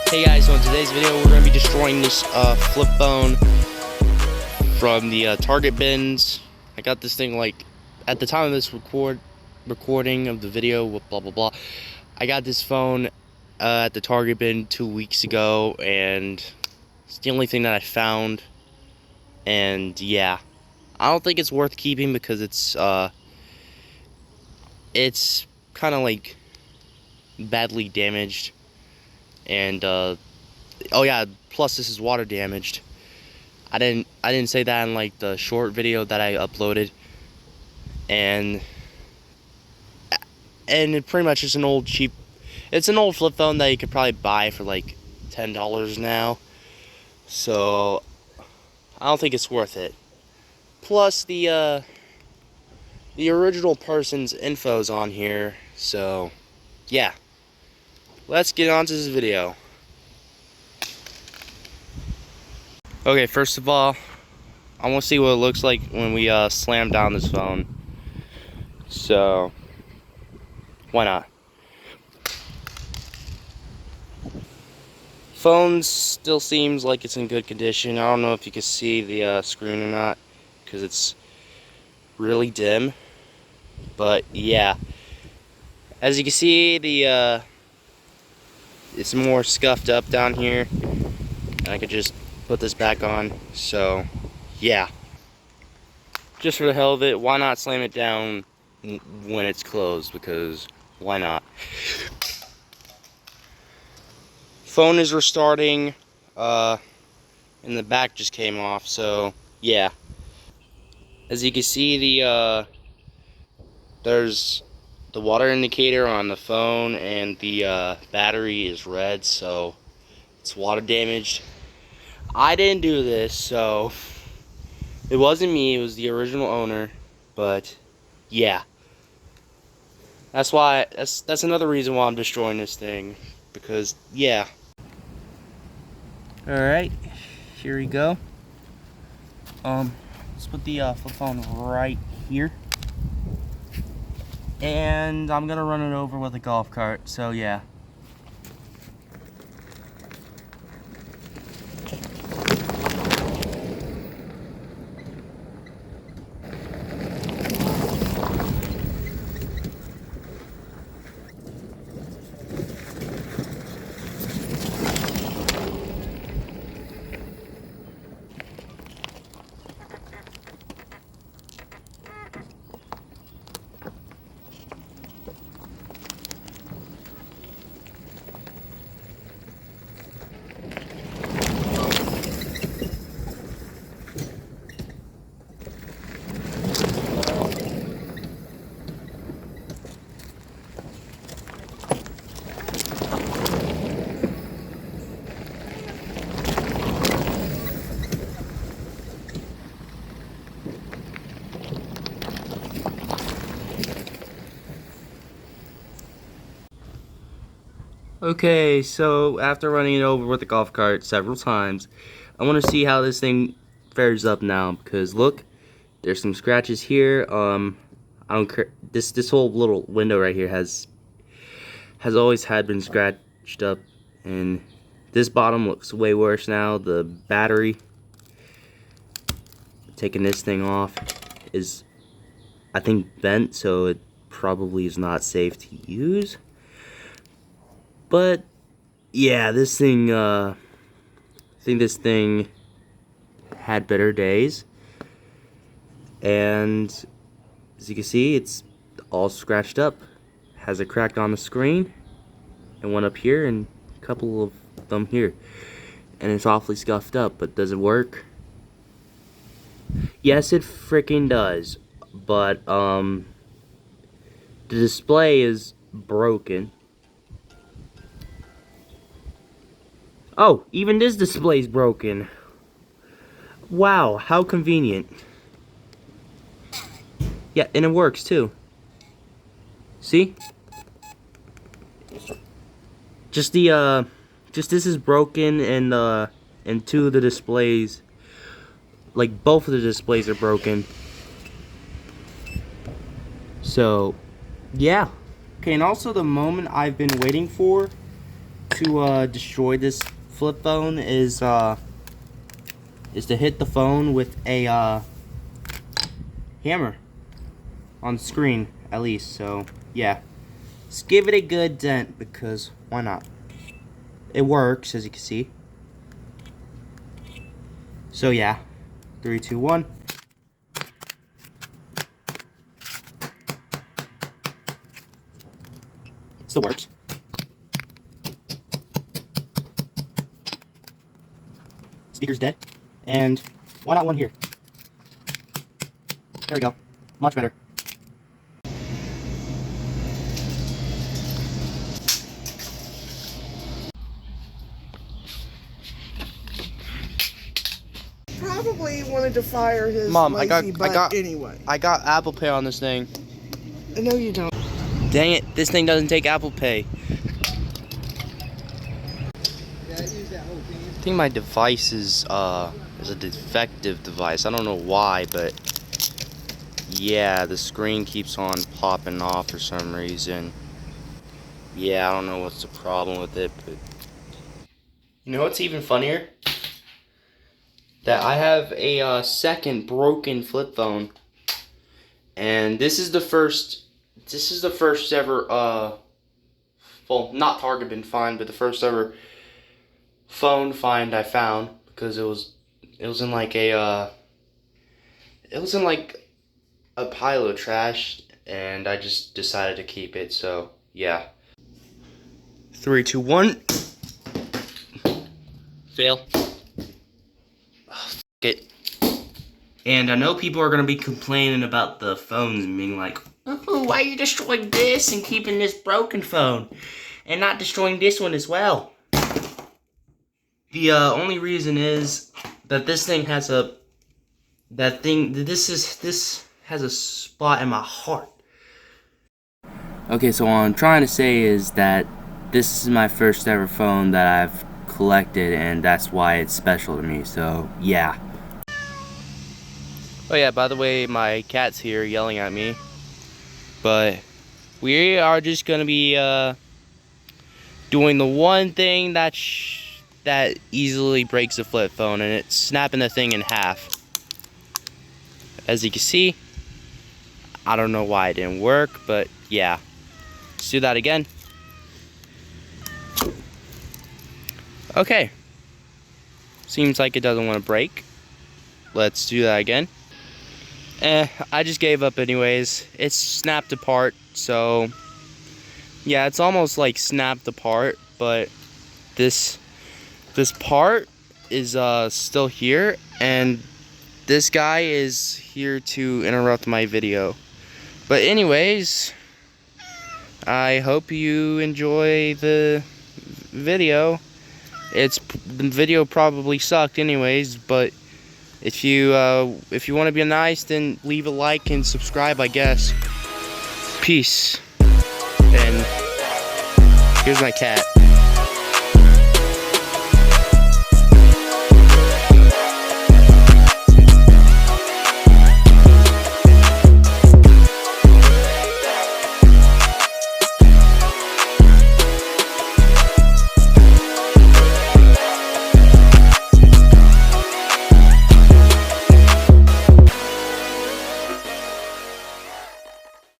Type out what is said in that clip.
Hey guys, so in today's video we're going to be destroying this flip phone from the Target bins. I got this thing like at the time of this recording of the video, blah blah blah. I got this phone at the Target bin 2 weeks ago, and it's the only thing that I found. And yeah, I don't think it's worth keeping because it's kind of like badly damaged. And oh yeah, plus this is water damaged. I didn't say that in like the short video that I uploaded. And it pretty much is an old flip phone that you could probably buy for like $10 now. So I don't think it's worth it. Plus the original person's info's on here. So yeah, let's get on to this video. Okay, first of all, I want to see what it looks like when we slam down this phone. So, why not? Phone still seems like it's in good condition. I don't know if you can see the screen or not, because it's really dim. But yeah, as you can see, it's more scuffed up down here, and I could just put this back on. So yeah, just for the hell of it, why not slam it down when it's closed? Because why not? Phone is restarting, and the back just came off. So yeah, as you can see, there's the water indicator on the phone, and the battery is red, so it's water damaged. I didn't do this, so it wasn't me, it was the original owner. But yeah, that's another reason why I'm destroying this thing, because yeah. Alright, here we go. Let's put the flip phone right here, and I'm gonna run it over with a golf cart. So yeah. Okay, so after running it over with the golf cart several times, I want to see how this thing fares up now, because look, there's some scratches here. I don't care. This whole little window right here has always been scratched up, and this bottom looks way worse now. The battery, taking this thing off, is I think bent, so it probably is not safe to use. But yeah, this thing, I think this thing had better days. And as you can see, it's all scratched up. Has a crack on the screen, and one up here, and a couple of them here. And it's awfully scuffed up, but does it work? Yes, it freaking does. But the display is broken. Oh, even this display's broken. Wow, how convenient. Yeah, and it works too. See? Just this is broken, and two of the displays, like both of the displays are broken. So, yeah. Okay, and also the moment I've been waiting for to destroy this flip phone is to hit the phone with a hammer on the screen, at least. So yeah, just give it a good dent, because why not? It works, as you can see. So yeah, 3, 2, 1. Still works. Speaker's dead. And why not one here? There we go. Much better. Probably wanted to fire his Mom, lazy butt anyway. I got Apple Pay on this thing. No, you don't. Dang it, this thing doesn't take Apple Pay. I think my device is a defective device. I don't know why, but yeah, the screen keeps on popping off for some reason. Yeah, I don't know what's the problem with it, but you know what's even funnier? That I have a second broken flip phone, and this is the first ever well, not Target bin find, but the first ever phone find I found, because it was in like a pile of trash, and I just decided to keep it. So yeah, 3, 2, 1. Fail. It. And I know people are gonna be complaining about the phones and being like, "Oh, why are you destroying this and keeping this broken phone, and not destroying this one as well?" The only reason is that this thing has this has a spot in my heart. Okay, so what I'm trying to say is that this is my first ever phone that I've collected, and that's why it's special to me. So yeah. Oh yeah, by the way, my cat's here yelling at me. But we are just gonna be doing the one thing that easily breaks a flip phone, and it's snapping the thing in half. As you can see, I don't know why it didn't work, but yeah. Let's do that again. Okay. Seems like it doesn't want to break. Let's do that again. I just gave up anyways. It's snapped apart, so yeah, it's almost like snapped apart, but this part is still here, and this guy is here to interrupt my video. But anyways, I hope you enjoy the video. The video probably sucked anyways, but if you want to be nice, then leave a like and subscribe, I guess. Peace. And here's my cat.